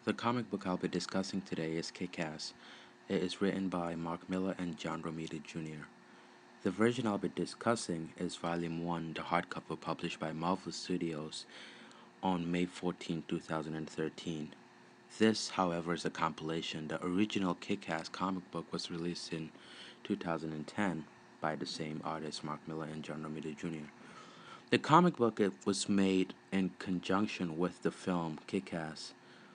The comic book I'll be discussing today is Kick-Ass. It is written by Mark Miller and John Romita Jr. The version I'll be discussing is Volume 1, the hardcover published by Marvel Studios on May 14, 2013. This, however, is a compilation. The original Kick-Ass comic book was released in 2010 by the same artists, Mark Miller and John Romita Jr. The comic book it was made in conjunction with the film Kick-Ass,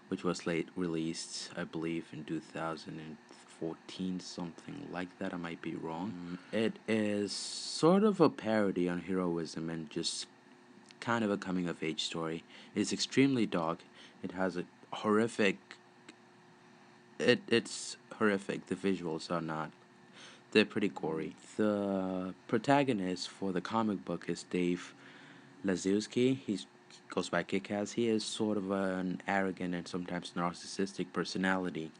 which was late released, I believe, in 2014, something like that. I might be wrong. It is sort of a parody on heroism and just kind of a coming of age story. It's extremely dark. It has a horrific. It's horrific. The visuals are not. They're pretty gory. The protagonist for the comic book is Dave Lazowski. He goes by Kick-Ass. He is sort of an arrogant and sometimes narcissistic personality.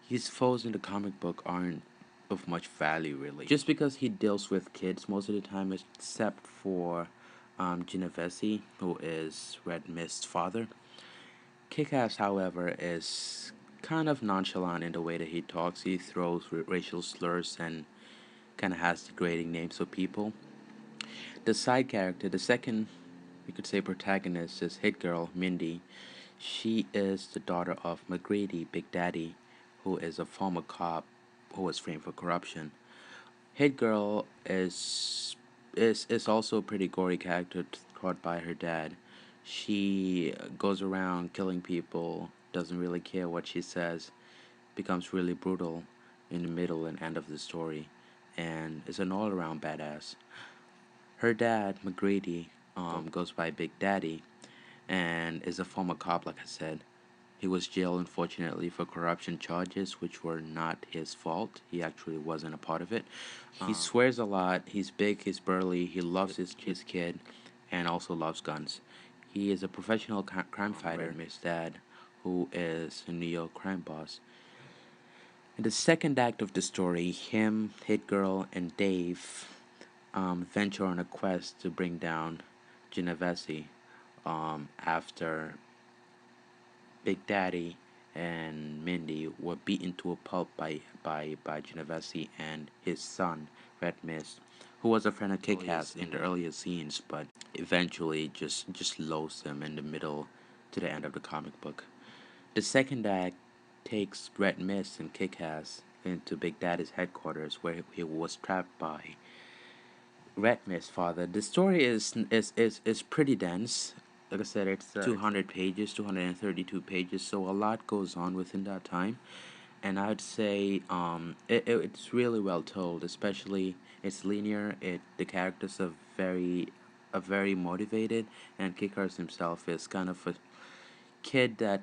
His foes in the comic book aren't of much value, really. Just because he deals with kids most of the time, except for Genovese, who is Red Mist's father. Kick-Ass, however, is kind of nonchalant in the way that he talks. He throws racial slurs and kind of has degrading names of people. The side character, the second, we could say, protagonist, is Hit Girl Mindy. She is the daughter of McGrady, Big Daddy, who is a former cop who was framed for corruption. Hit Girl is also a pretty gory character taught by her dad. She goes around killing people, doesn't really care what she says, becomes really brutal in the middle and end of the story, and is an all-around badass. Her dad, McGrady, goes by Big Daddy, and is a former cop, like I said. He was jailed, unfortunately, for corruption charges, which were not his fault. He actually wasn't a part of it. He swears a lot. He's big, he's burly, he loves his kid, and also loves guns. He is a professional crime fighter, Miss Dad, who is a New York crime boss. In the second act of the story, him, Hit Girl, and Dave venture on a quest to bring down Genovese after Big Daddy and Mindy were beaten to a pulp by Genovese and his son, Red Mist, who was a friend of Kick-Ass in the earlier scenes, but eventually just lost him in the middle to the end of the comic book. The second act takes Red Mist and Kick-Ass into Big Daddy's headquarters, where he was trapped by Red Mist's father. The story is pretty dense. Like I said, it's 200 pages, 232 pages, so a lot goes on within that time. And I'd say it's really well told, especially it's linear. The characters are very motivated, and Kickers himself is kind of a kid that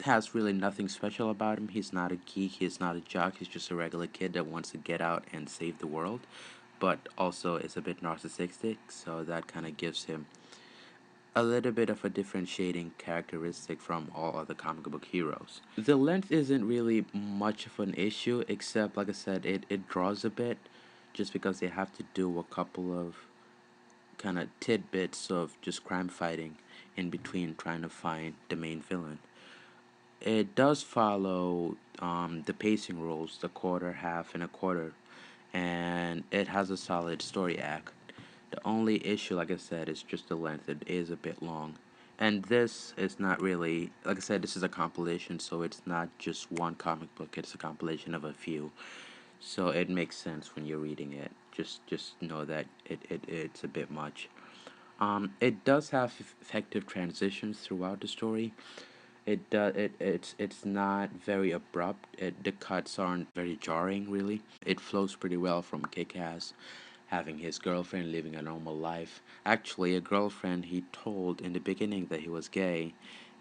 has really nothing special about him. He's not a geek, he's not a jock, he's just a regular kid that wants to get out and save the world, but also is a bit narcissistic, so that kind of gives him a little bit of a differentiating characteristic from all other comic book heroes. The length isn't really much of an issue, except, like I said, it draws a bit, just because they have to do a couple of kind of tidbits of just crime fighting in between trying to find the main villain. It does follow the pacing rules, the quarter, half, and a quarter, and it has a solid story act. The only issue, like I said, is just the length. It is a bit long. And this is not really, like I said, this is a compilation, so it's not just one comic book, it's a compilation of a few. So it makes sense when you're reading it. Just know that it's a bit much. It does have effective transitions throughout the story. It's not very abrupt. The cuts aren't very jarring, really. It flows pretty well from Kick-Ass having his girlfriend living a normal life. Actually, a girlfriend he told in the beginning that he was gay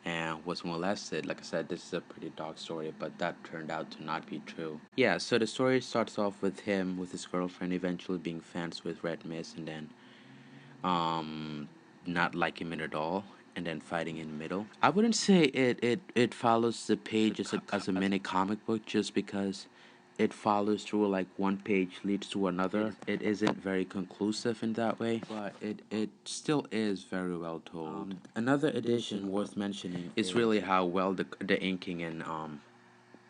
and was molested. Like I said, this is a pretty dark story, but that turned out to not be true. Yeah, so the story starts off with him with his girlfriend eventually being friends with Red Mist, and then um not like him at all, and then fighting in the middle. I wouldn't say it follows the page as a mini comic book, just because it follows through, like one page leads to another. It isn't very conclusive in that way, but it still is very well told. Another addition worth mentioning is really how well the inking and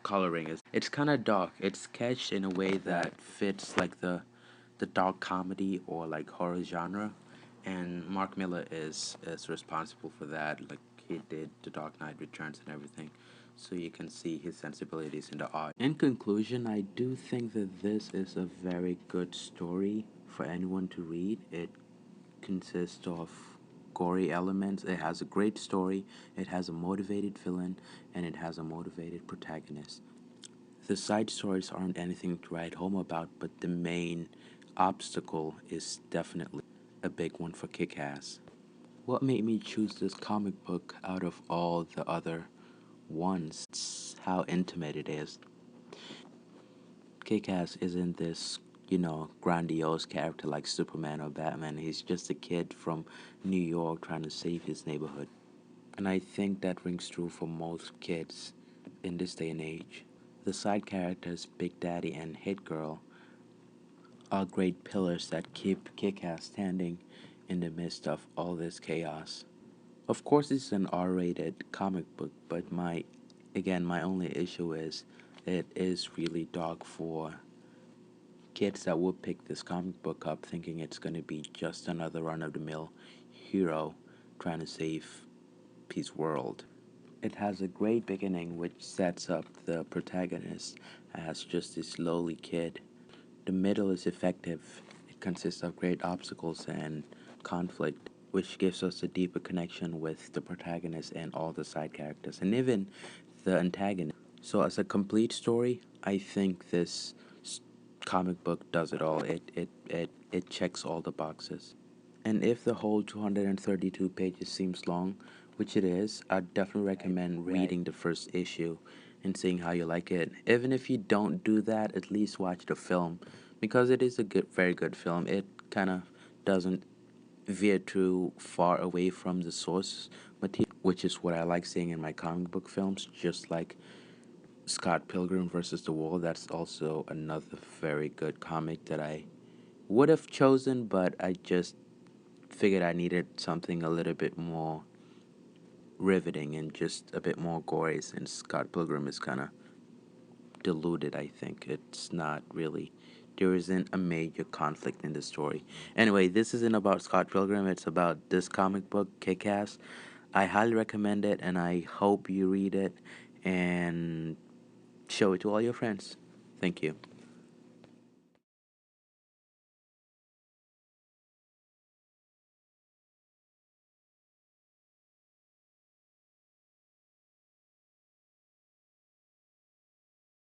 coloring is. It's kind of dark. It's sketched in a way that fits like the dark comedy or like horror genre, and Mark Miller is responsible for that. Like he did The Dark Knight Returns and everything, so you can see his sensibilities in the art. In conclusion, I do think that this is a very good story for anyone to read. It consists of gory elements. It has a great story. It has a motivated villain, and it has a motivated protagonist. The side stories aren't anything to write home about, but the main obstacle is definitely a big one for Kick-Ass. What made me choose this comic book out of all the other ones? It's how intimate it is. Kick-Ass isn't this, grandiose character like Superman or Batman. He's just a kid from New York trying to save his neighborhood. And I think that rings true for most kids in this day and age. The side characters, Big Daddy and Hit Girl, are great pillars that keep Kick-Ass standing in the midst of all this chaos. Of course, it's an R-rated comic book, but my only issue is it is really dark for kids that will pick this comic book up thinking it's going to be just another run-of-the-mill hero trying to save his world. It has a great beginning which sets up the protagonist as just this lowly kid. The middle is effective. It consists of great obstacles and conflict, which gives us a deeper connection with the protagonist and all the side characters, and even the antagonist. So, as a complete story, I think this comic book does it all. It checks all the boxes. And if the whole 232 pages seems long, which it is, I'd definitely recommend reading the first issue and seeing how you like it. Even if you don't do that, at least watch the film because it is a very good film. It kind of doesn't veer too far away from the source material, which is what I like seeing in my comic book films, just like Scott Pilgrim versus the World. That's also another very good comic that I would have chosen, but I just figured I needed something a little bit more riveting and just a bit more gory since Scott Pilgrim is kind of diluted, I think. It's not really, there isn't a major conflict in the story. Anyway, this isn't about Scott Pilgrim, it's about this comic book, Kick-Ass. I highly recommend it and I hope you read it and show it to all your friends. Thank you.